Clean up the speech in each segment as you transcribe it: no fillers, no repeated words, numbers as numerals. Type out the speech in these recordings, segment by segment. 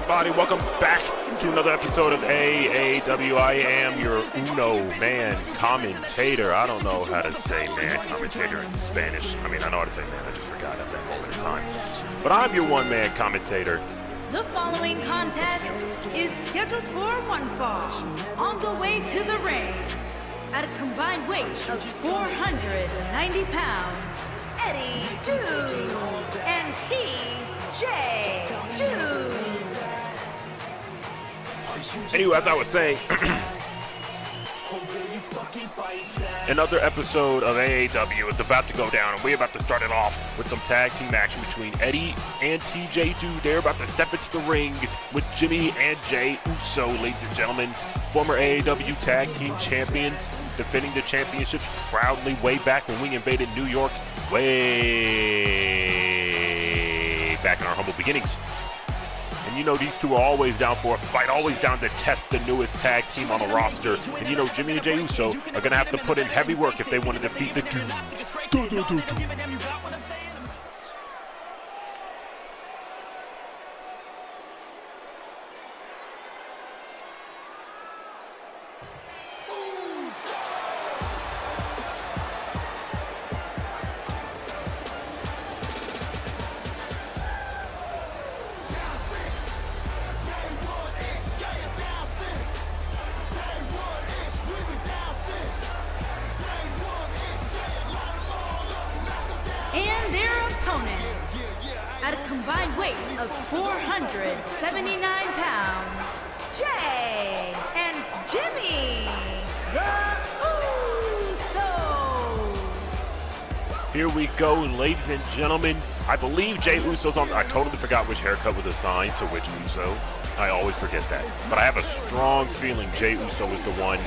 everybody? Welcome back to another episode of AAW. I am your uno man commentator. I don't know how to say man commentator in Spanish. I mean, I know how to say man. I just forgot at that moment in time. But I'm your one-man commentator. The following contest is scheduled for one fall. On the way to the ring, at a combined weight of 490 pounds, Eddie Dude and TJ Dude. Anyway, as I was saying, another episode of AAW is about to go down, and we're about to start it off with some tag team action between Eddie and TJ Dude. They're about to step into the ring with Jimmy and Jay Uso, ladies and gentlemen, former AAW tag team champions, defending the championships proudly way back when we invaded New York, way back in our humble beginnings. And you know, these two are always down for a fight, always down to test the newest tag team on the roster. And you know, Jimmy and Jay Uso are going to have to put in heavy work if they want to defeat the Dude. And their opponent, at a combined weight of 479 pounds, Jay and Jimmy, the Usos. Here we go, ladies and gentlemen. I believe Jay Uso's on. I totally forgot which haircut was assigned to which Uso. I always forget that. But I have a strong feeling Jay Uso is the one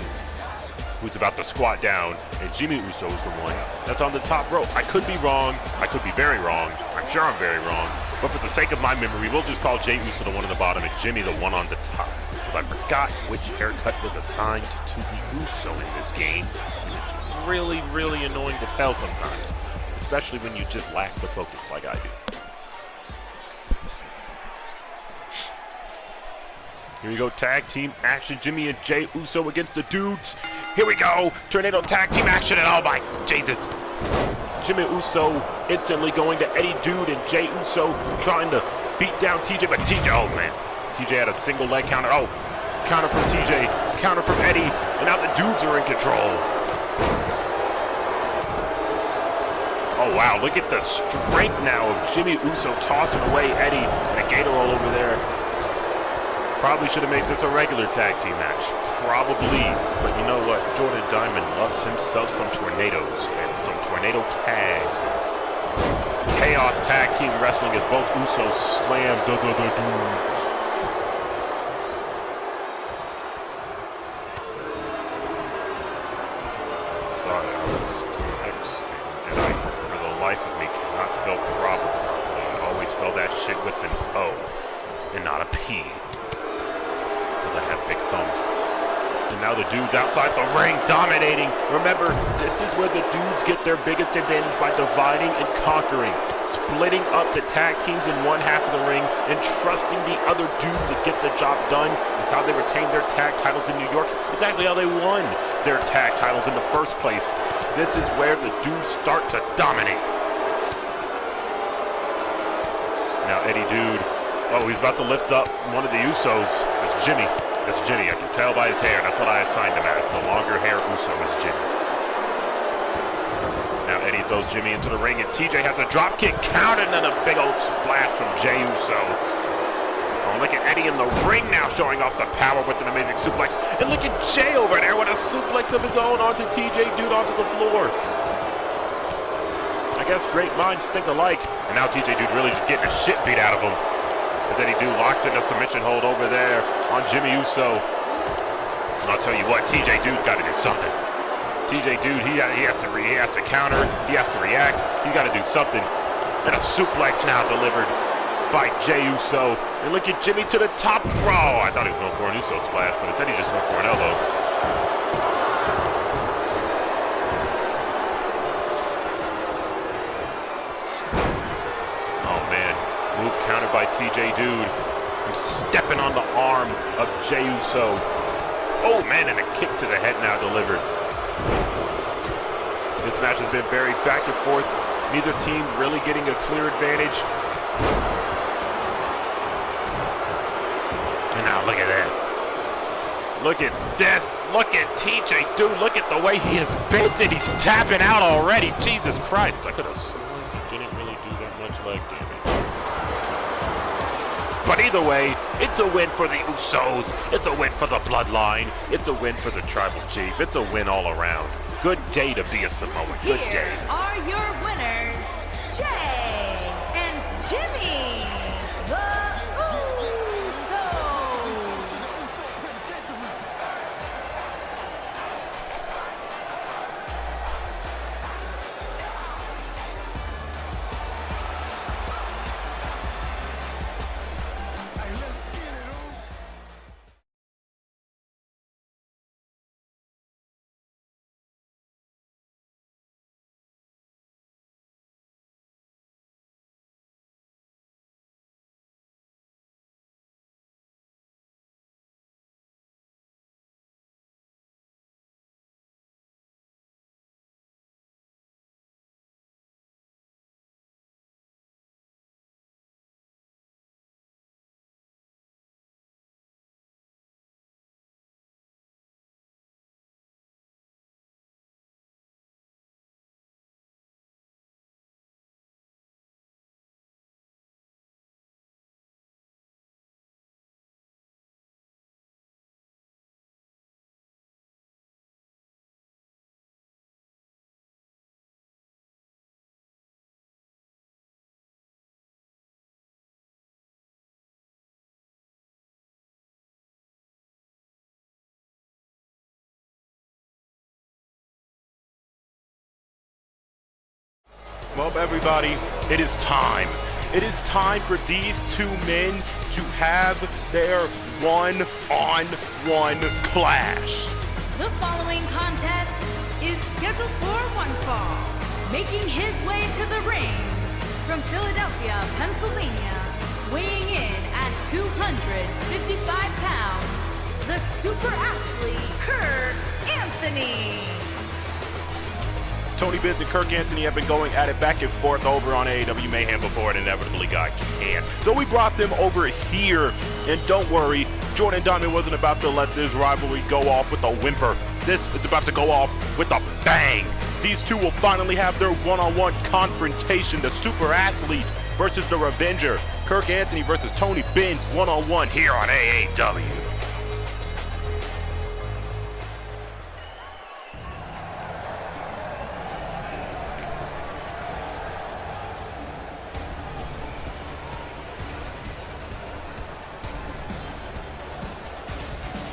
who's about to squat down, and Jimmy Uso is the one that's on the top rope. I could be wrong. I could be very wrong. I'm sure I'm very wrong. But for the sake of my memory, we'll just call Jay Uso the one on the bottom and Jimmy the one on the top. Because I forgot which haircut was assigned to the Uso in this game. And it's really, really annoying to tell sometimes, especially when you just lack the focus like I do. Here we go, tag team action. Jimmy and Jay Uso against the Dudes. Here we go, tornado tag team action, and oh my Jesus. Jimmy Uso instantly going to Eddie Dude, and Jay Uso trying to beat down TJ, but TJ, oh man. TJ had a single leg counter. Oh, counter from TJ, counter from Eddie, and now the Dudes are in control. Oh wow, look at the strength now of Jimmy Uso tossing away Eddie, and a gator roll over there. Probably should have made this a regular tag team match. Probably. But you know what? Jordan Diamond loves himself some tornadoes and some tornado tags. Chaos tag team wrestling as both Usos slam the Dudes. Sorry, I was text, and I, for the life of me, cannot spell problem properly. I always spell that shit with an O and not a P. I have big thumbs. And now the Dudes outside the ring dominating. Remember, this is where the Dudes get their biggest advantage, by dividing and conquering, splitting up the tag teams in one half of the ring and trusting the other dude to get the job done. It's how they retained their tag titles in New York. It's actually how they won their tag titles in the first place. This is where the Dudes start to dominate. Now Eddie Dude, oh, he's about to lift up one of the Usos. That's Jimmy. That's Jimmy. I can tell by his hair. That's what I assigned him as. The longer hair Uso is Jimmy. Now Eddie throws Jimmy into the ring, and TJ has a drop kick counter, and then a big old splash from Jay Uso. Oh, look at Eddie in the ring now, showing off the power with an amazing suplex. And look at Jay over there with a suplex of his own onto TJ Dude onto the floor. I guess great minds think alike. And now TJ Dude really just getting the shit beat out of him. But then Dude locks in a submission hold over there on Jimmy Uso. And I'll tell you what, TJ Dude's got to do something. TJ Dude, he has to counter, he has to react, he got to do something. And a suplex now delivered by Jay Uso. And look at Jimmy to the top. Oh, I thought he was going for an Uso splash, but instead he just went for an elbow. Oh man, move countered by TJ Dude. He's stepping on the arm of Jey Uso. Oh man, and a kick to the head now delivered. This match has been very back and forth. Neither team really getting a clear advantage. And now look at this. Look at this. Look at TJ. Dude, look at the way he has bent it. He's tapping out already. Jesus Christ. I could have sworn he didn't really do that much leg damage. But either way, it's a win for the Usos. It's a win for the Bloodline. It's a win for the Tribal Chief. It's a win all around. Good day to be a Samoan. Good day. Here are your winners, Jay and Jimmy, the Usos. Well, everybody, it is time. It is time for these two men to have their one-on-one clash. The following contest is scheduled for one fall. Making his way to the ring from Philadelphia, Pennsylvania, weighing in at 255 pounds, the super athlete, Kurt Anthony. Tony Benz and Kirk Anthony have been going at it back and forth over on AAW Mayhem before it inevitably got canned. So we brought them over here, and don't worry, Jordan Diamond wasn't about to let this rivalry go off with a whimper. This is about to go off with a bang. These two will finally have their one-on-one confrontation, the super athlete versus the Revenger. Kirk Anthony versus Tony Benz one-on-one here on AAW.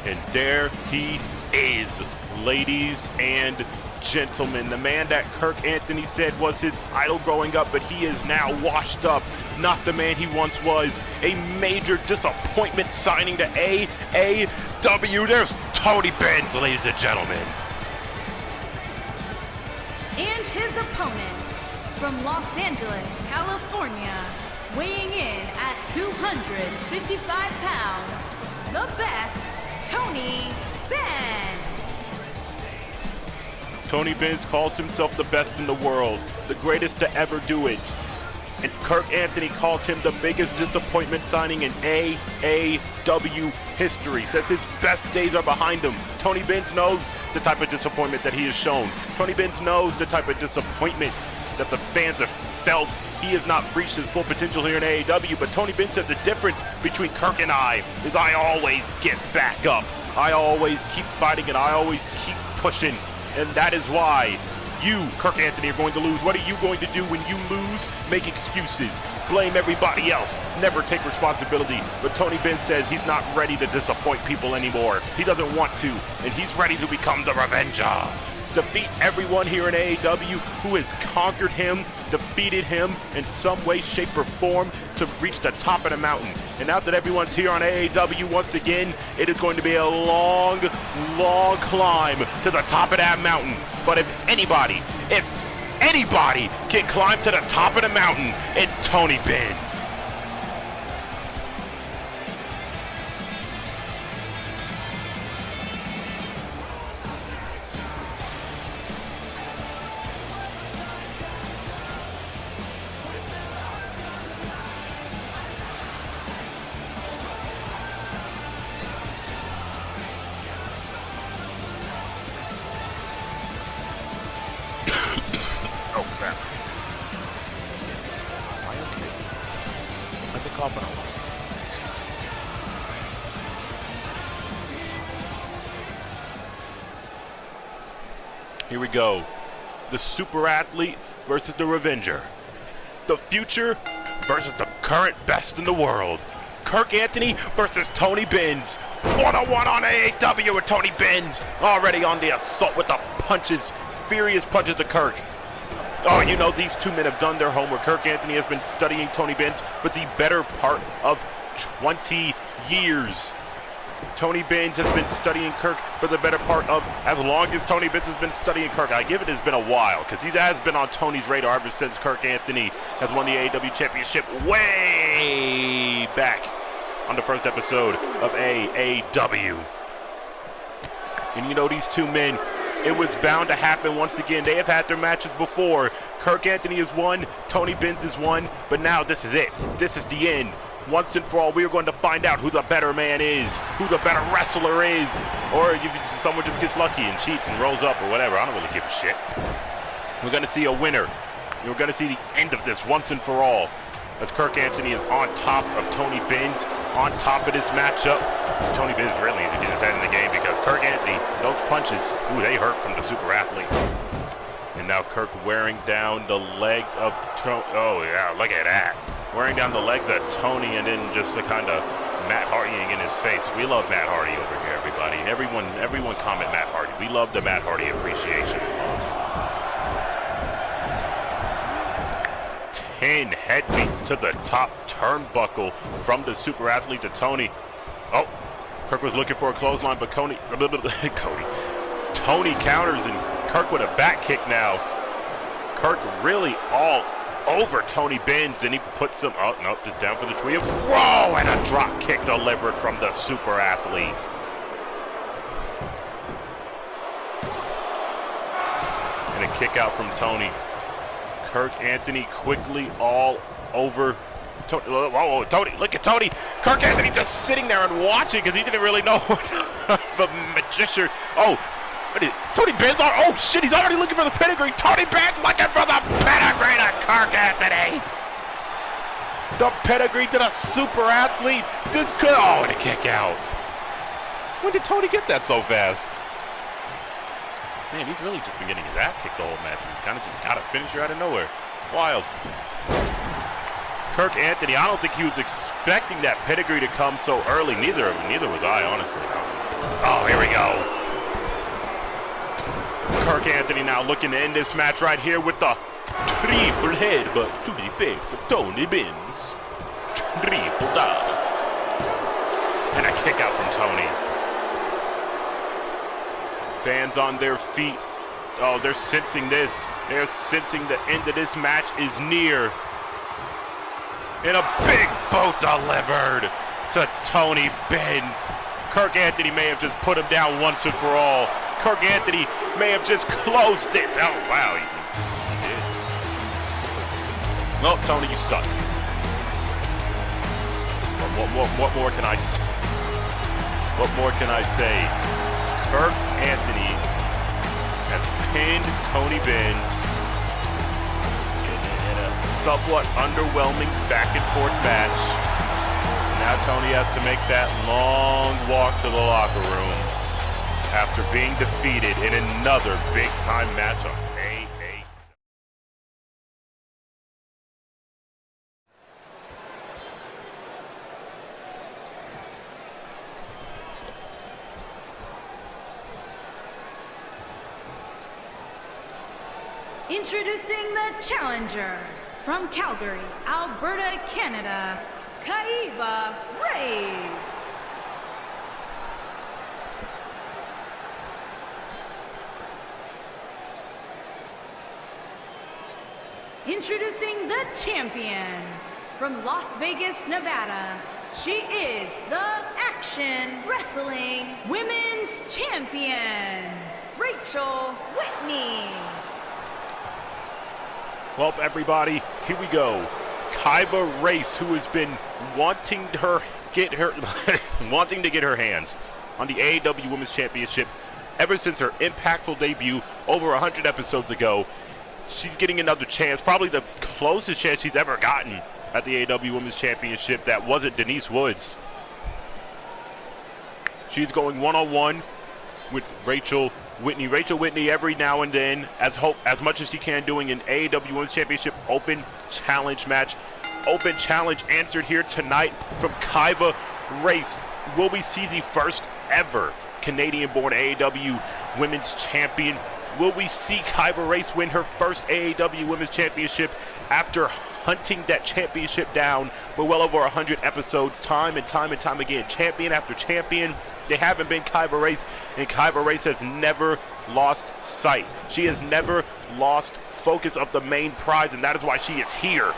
And there he is, ladies and gentlemen. The man that Kirk Anthony said was his idol growing up, but he is now washed up. Not the man he once was. A major disappointment signing to AAW. There's Tony Benz, ladies and gentlemen. And his opponent from Los Angeles, California, weighing in at 255 pounds, the best, Tony Benz. Tony Benz calls himself the best in the world, the greatest to ever do it. And Kirk Anthony calls him the biggest disappointment signing in AAW history. Says his best days are behind him. Tony Benz knows the type of disappointment that he has shown. Tony Benz knows the type of disappointment that the fans have felt. He has not reached his full potential here in AAW, but Tony Benz said the difference between Kirk and I is I always get back up. I always keep fighting and I always keep pushing. And that is why you, Kirk Anthony, are going to lose. What are you going to do when you lose? Make excuses. Blame everybody else. Never take responsibility. But Tony Benz says he's not ready to disappoint people anymore. He doesn't want to, and he's ready to become the Revenger. Defeat everyone here in AAW who has conquered him, defeated him in some way, shape, or form to reach the top of the mountain. And now that everyone's here on AAW once again, it is going to be a long, long climb to the top of that mountain. But if anybody can climb to the top of the mountain, it's Tony Benz. coughing a lot. Here we go. The super athlete versus the Revenger. The future versus the current best in the world. Kirk Anthony versus Tony Benz. One-on-one on AAW with Tony Benz. Already on the assault with the punches. Furious punches to Kirk. Oh, you know, these two men have done their homework. Kirk Anthony has been studying Tony Benz for the better part of 20 years. Tony Benz has been studying Kirk for the better part of as long as Tony Benz has been studying Kirk. I give it has been a while because he has been on Tony's radar ever since Kirk Anthony has won the AAW championship way back on the first episode of AAW. And you know, these two men, it was bound to happen once again. They have had their matches before. Kirk Anthony has won, Tony Benz has won, but now this is it. This is the end. Once and for all, we are going to find out who the better man is, who the better wrestler is, or if someone just gets lucky and cheats and rolls up or whatever. I don't really give a shit. We're going to see a winner. We're going to see the end of this once and for all, as Kirk Anthony is on top of Tony Benz, on top of this matchup. Tony Benz really needs to get his head in the game because Kirk Anthony, those punches, ooh, they hurt from the super athlete. And now Kirk wearing down the legs of Tony. Oh yeah, look at that. Wearing down the legs of Tony and then just the kind of Matt Hardying in his face. We love Matt Hardy over here, everybody. Everyone comment Matt Hardy. We love the Matt Hardy appreciation. 10 head beats to the top turnbuckle from the super athlete to Tony. Oh, Kirk was looking for a clothesline, but Tony counters and Kirk with a back kick now. Kirk really all over Tony Benz, and he puts some, oh no, just down for the tree of, whoa, and a drop kick delivered from the super athlete. And a kick out from Tony. Kirk Anthony quickly all over Tony. Whoa, Tony, look at Tony. Kirk Anthony just sitting there and watching because he didn't really know what the magician. Oh, Tony Benz on, oh shit, he's already looking for the pedigree. Tony Benz looking for the pedigree to Kirk Anthony. The pedigree to the super athlete. This could, oh, and a kick out. When did Tony get that so fast? Man, he's really just been getting his ass kicked the whole match. He's kind of just got a finisher out of nowhere. Wild. Kirk Anthony, I don't think he was expecting that pedigree to come so early. Neither was I, honestly. Oh, here we go. Kirk Anthony now looking to end this match right here with the triple headbutt to the face of Tony Benz. Triple down. And a kick out from Tony. Fans on their feet. Oh, they're sensing this. They're sensing the end of this match is near. And a big boot delivered to Tony Benz. Kirk Anthony may have just put him down once and for all. Kirk Anthony may have just closed it. Oh, wow. He did. Well, Tony, you suck. What more can I say? What more can I say? Kirk Anthony has pinned Tony Benz in a somewhat underwhelming back and forth match. Now Tony has to make that long walk to the locker room after being defeated in another big time match on AA. Introducing the challenger from Calgary, Alberta, Canada, CAW. Introducing the champion from Las Vegas, Nevada. She is the Action Wrestling Women's Champion, Rachel Whitney. Well, everybody, here we go. CAW Race, who has been wanting to get her hands on the AAW Women's Championship ever since her impactful debut over 100 episodes ago. She's getting another chance, probably the closest chance she's ever gotten at the AAW Women's Championship that wasn't Denise Woods. She's going one-on-one with Rachel Whitney. Rachel Whitney every now and then, as much as she can, doing an AAW Women's Championship Open Challenge match. Open Challenge answered here tonight from CAW Race. Will we see the first ever Canadian-born AAW Women's Champion? Will we see CAW Race win her first AAW Women's Championship after hunting that championship down for well over 100 episodes, time and time again, champion after champion? They haven't been CAW Race, and CAW Race has never lost sight. She has never lost focus of the main prize, and that is why she is here.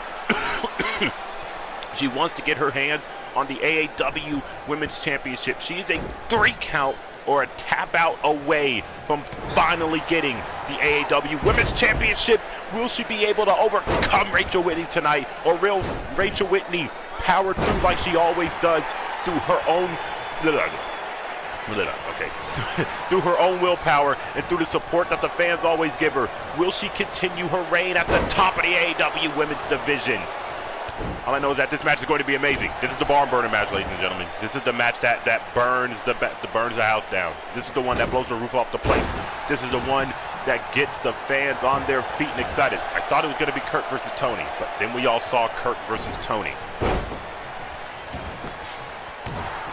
She wants to get her hands on the AAW Women's Championship. She is a 3 count or a tap out away from finally getting the AAW Women's Championship. Will she be able to overcome Rachel Whitney tonight, or will Rachel Whitney power through like she always does through her own through her own willpower and through the support that the fans always give her? Will she continue her reign at the top of the AAW Women's Division? All I know is that this match is going to be amazing. This is the barn burner match, ladies and gentlemen. This is the match that burns the house down. This is the one that blows the roof off the place. This is the one that gets the fans on their feet and excited. I thought it was going to be Kurt versus Tony, but then we all saw Kurt versus Tony.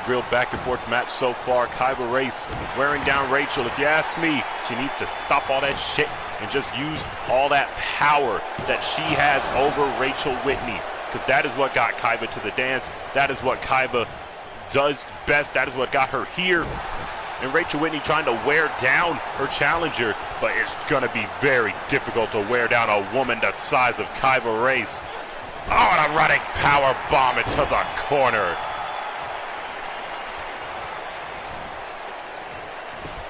Real back and forth match so far. CAW Race wearing down Rachel. If you ask me, she needs to stop all that shit and just use all that power that she has over Rachel Whitney, because that is what got CAW to the dance. That is what CAW does best. That is what got her here. And Rachel Whitney trying to wear down her challenger, but it's going to be very difficult to wear down a woman the size of CAW Race. Oh, and a running power bomb into the corner.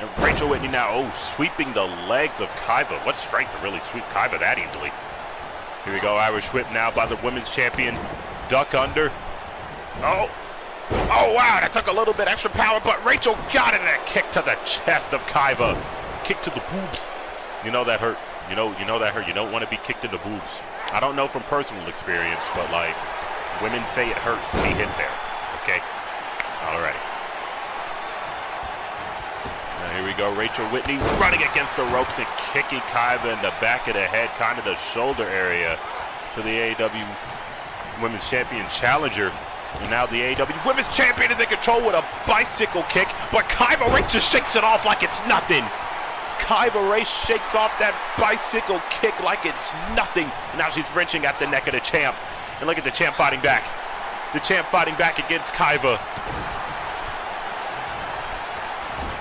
And Rachel Whitney now, sweeping the legs of CAW. What strength to really sweep CAW that easily. Here we go, Irish whip now by the women's champion. Duck under. Oh, wow, that took a little bit extra power, but Rachel got it, and a kick to the chest of CAW. Kick to the boobs. You know that hurt. You know that hurt. You don't want to be kicked in the boobs. I don't know from personal experience, but like, women say it hurts to be hit there, okay? All right. Here we go, Rachel Whitney running against the ropes and kicking CAW in the back of the head, kind of the shoulder area, to the AAW Women's Champion challenger. And now the AAW Women's Champion is in control with a bicycle kick, but CAW Race just shakes it off like it's nothing. CAW Race shakes off that bicycle kick like it's nothing. And now she's wrenching at the neck of the champ. And look at the champ fighting back. The champ fighting back against CAW.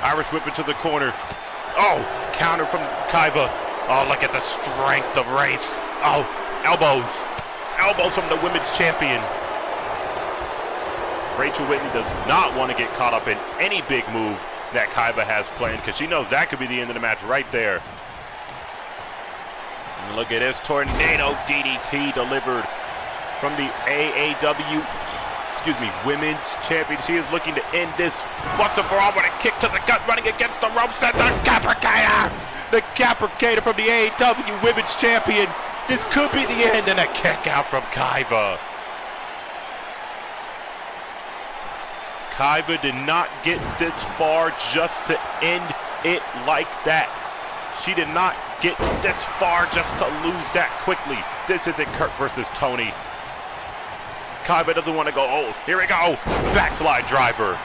Irish whip into the corner. Oh, counter from CAW. Oh, look at the strength of Race. Oh, elbows. Elbows from the women's champion. Rachel Whitney does not want to get caught up in any big move that CAW has planned, because she knows that could be the end of the match right there. And look at this tornado DDT delivered from the AAW Women's Champion. She is looking to end this once and for all with a kick to the gut, running against the ropes, and the Capricator! The Capricator from the AAW Women's Champion. This could be the end, and a kick out from CAW. CAW did not get this far just to end it like that. She did not get this far just to lose that quickly. This isn't Kurt versus Tony. CAW doesn't want to go, oh, here we go, backslide driver.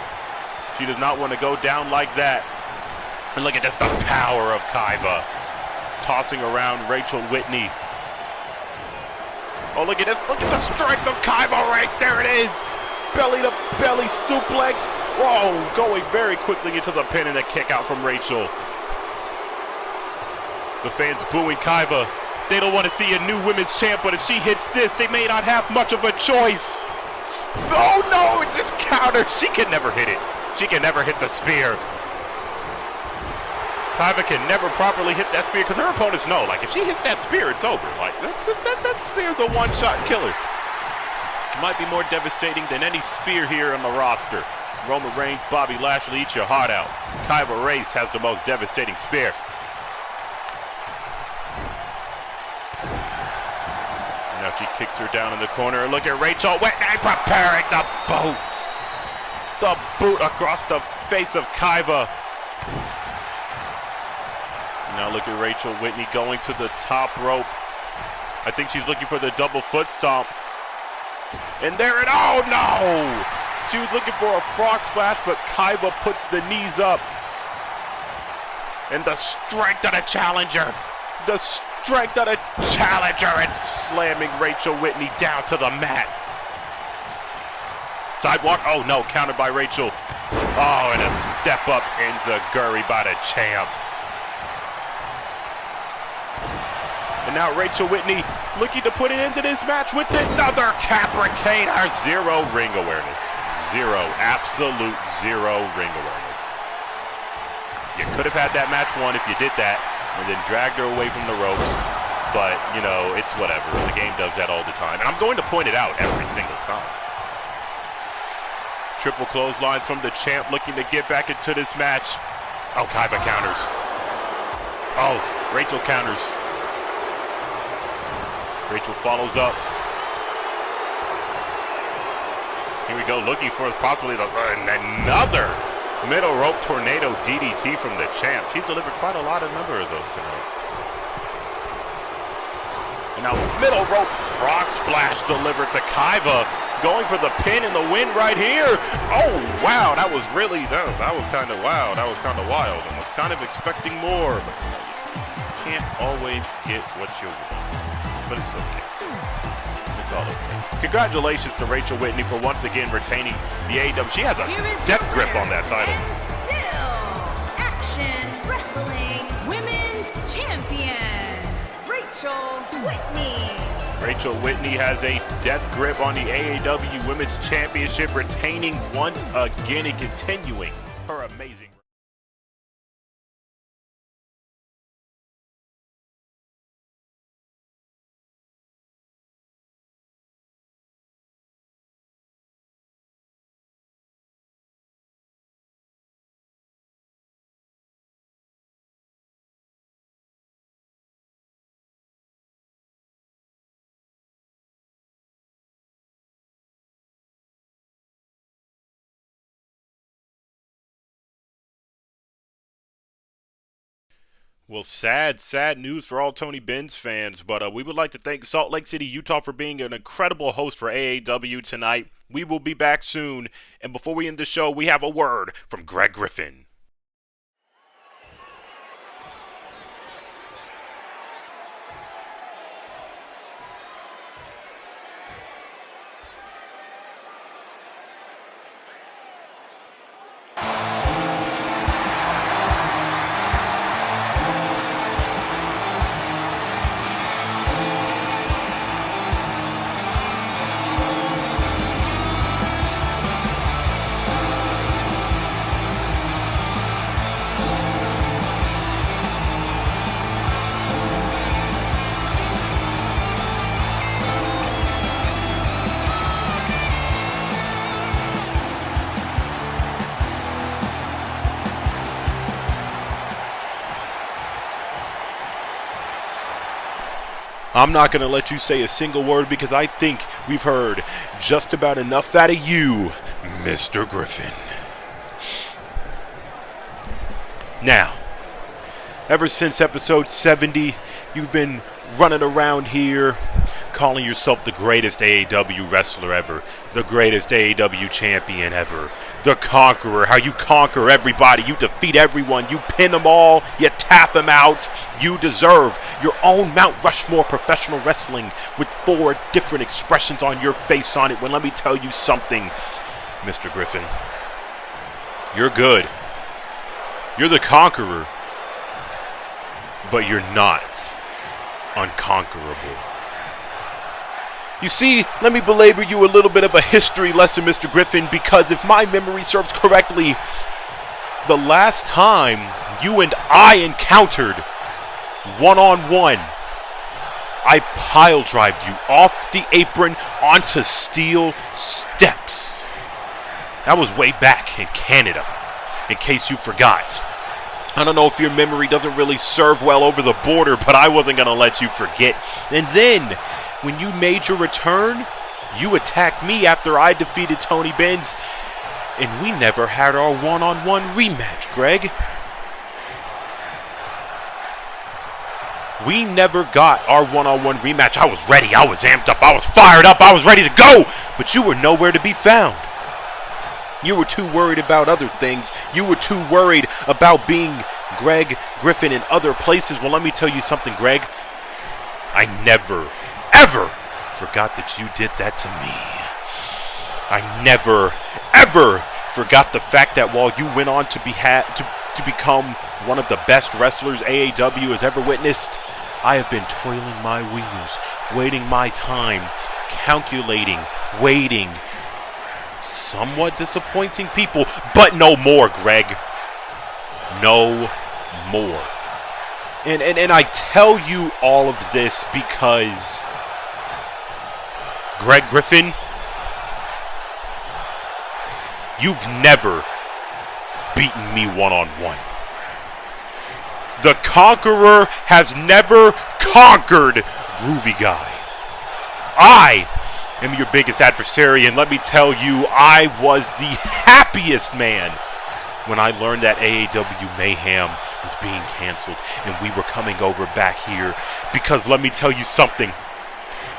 She does not want to go down like that. And look at this, the power of CAW. Tossing around Rachel Whitney. Oh, look at this, look at the strength of CAW Race, there it is. Belly to belly suplex. Whoa, going very quickly into the pin, and a kick out from Rachel. The fans booing CAW. They don't want to see a new women's champ, but if she hits this, they may not have much of a choice. Oh no, it's just counter. She can never hit it. She can never hit the spear. CAW can never properly hit that spear, because her opponents know, like, if she hits that spear, it's over. Like, that spear's a one-shot killer. It might be more devastating than any spear here on the roster. Roman Reigns, Bobby Lashley, eat your heart out. CAW Race has the most devastating spear. Now She kicks her down in the corner. Look at Rachel Whitney preparing the boot. The boot across the face of CAW. Now look at Rachel Whitney going to the top rope. I think she's looking for the double foot stomp. And there it, oh no! She was looking for a frog splash, but CAW puts the knees up. And the strength of the challenger. The strength of the challenger, and slamming Rachel Whitney down to the mat. Sidewalk, oh no, countered by Rachel. Oh, and a step up enziguri by the champ. And now Rachel Whitney looking to put it into this match with another Capricator. Zero ring awareness. Zero, absolute zero ring awareness. You could have had that match won if you did that and then dragged her away from the ropes. But, you know, it's whatever. The game does that all the time. And I'm going to point it out every single time. Triple clothesline from the champ looking to get back into this match. Oh, CAW counters. Oh, Rachel counters. Rachel follows up. Here we go, looking for possibly another middle rope tornado DDT from the champ. She's delivered quite a number of those tonight. And now middle rope frog splash delivered to CAW, going for the pin and the win right here. Oh wow, that was kind of wow. That was kind of wild. I was kind of expecting more, but you can't always get what you want. But it's okay. It's all okay. Congratulations to Rachel Whitney for once again retaining the AAW. She has a death grip on that title. And still, Action Wrestling Women's Champion, Rachel Whitney. Rachel Whitney has a death grip on the AAW Women's Championship, retaining once again and continuing her amazing. Well, sad news for all Tony Benz fans, but we would like to thank Salt Lake City, Utah for being an incredible host for AAW tonight. We will be back soon, and before we end the show, we have a word from Greg Griffin. I'm not going to let you say a single word because I think we've heard just about enough out of you, Mr. Griffin. Now, ever since episode 70, you've been running around here calling yourself the greatest AAW wrestler ever, the greatest AAW champion ever, the conqueror, how you conquer everybody, you defeat everyone, you pin them all, you tap them out. You deserve your own Mount Rushmore professional wrestling with 4 different expressions on your face on it. Well, let me tell you something, Mr. Griffin. You're good. You're the conqueror, but you're not unconquerable. You see, let me belabor you a little bit of a history lesson, Mr. Griffin, because if my memory serves correctly, the last time you and I encountered one-on-one, I pile-drived you off the apron onto steel steps. That was way back in Canada, in case you forgot. I don't know if your memory doesn't really serve well over the border, but I wasn't going to let you forget. And then, when you made your return, you attacked me after I defeated Tony Benz, and we never had our one-on-one rematch, Greg. We never got our one-on-one rematch. I was ready, I was amped up, I was fired up, I was ready to go, but you were nowhere to be found. You were too worried about other things. You were too worried about being Greg Griffin in other places. Well, let me tell you something, Greg. I never, ever forgot that you did that to me. I never, ever forgot the fact that while you went on to become one of the best wrestlers AAW has ever witnessed, I have been toiling my wheels, waiting my time, calculating, waiting. Somewhat disappointing people, but no more, Greg. No more. And I tell you all of this because Greg Griffin, you've never beaten me one-on-one. The Conqueror has never conquered Groovy Guy. I am your biggest adversary, and let me tell you, I was the happiest man when I learned that AAW Mayhem was being canceled and we were coming over back here, because let me tell you something,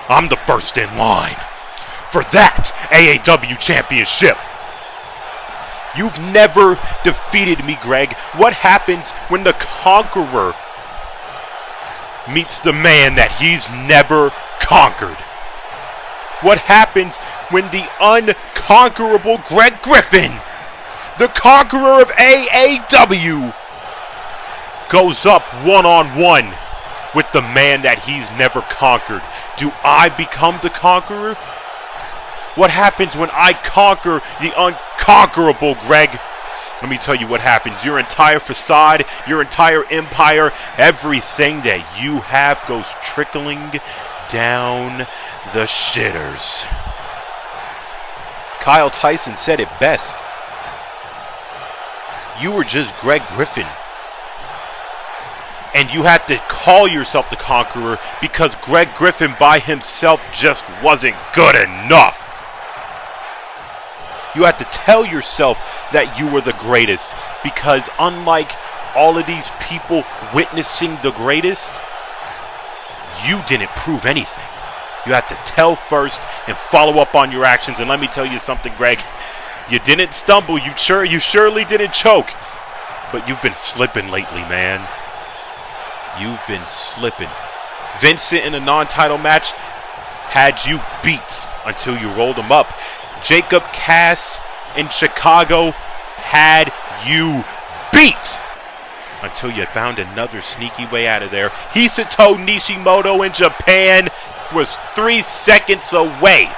I'm the first in line for that AAW championship. You've never defeated me, Greg. What happens when the Conqueror meets the man that he's never conquered? What happens when the unconquerable Greg Griffin, the conqueror of AAW, goes up one-on-one with the man that he's never conquered? Do I become the conqueror? What happens when I conquer the unconquerable Greg? Let me tell you what happens. Your entire facade, your entire empire, everything that you have goes trickling down the shitters. Kyle Tyson said it best. You were just Greg Griffin. And you had to call yourself the Conqueror because Greg Griffin by himself just wasn't good enough. You had to tell yourself that you were the greatest, because unlike all of these people witnessing the greatest, you didn't prove anything. You had to tell first and follow up on your actions. And let me tell you something, Greg. You didn't stumble. You surely didn't choke. But you've been slipping lately, man. You've been slipping. Vincent in a non-title match had you beat until you rolled him up. Jacob Cass in Chicago had you beat until you found another sneaky way out of there. Hisato Nishimoto in Japan was 3 seconds away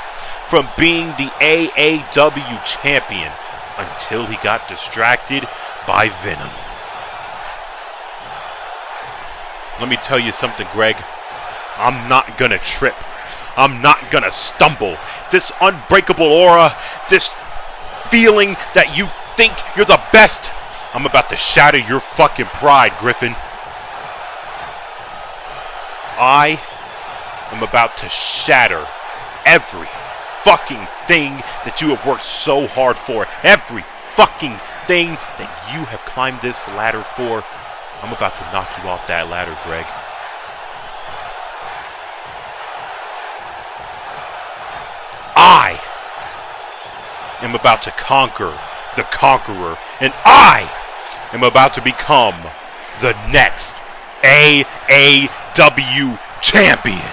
from being the AAW champion until he got distracted by Venom. Let me tell you something, Greg. I'm not gonna trip. I'm not gonna stumble. This unbreakable aura, this feeling that you think you're the best, I'm about to shatter your fucking pride, Griffin. I am about to shatter every fucking thing that you have worked so hard for. Every fucking thing that you have climbed this ladder for. I'm about to knock you off that ladder, Greg. I am about to conquer the Conqueror, and I am about to become the next AAW champion.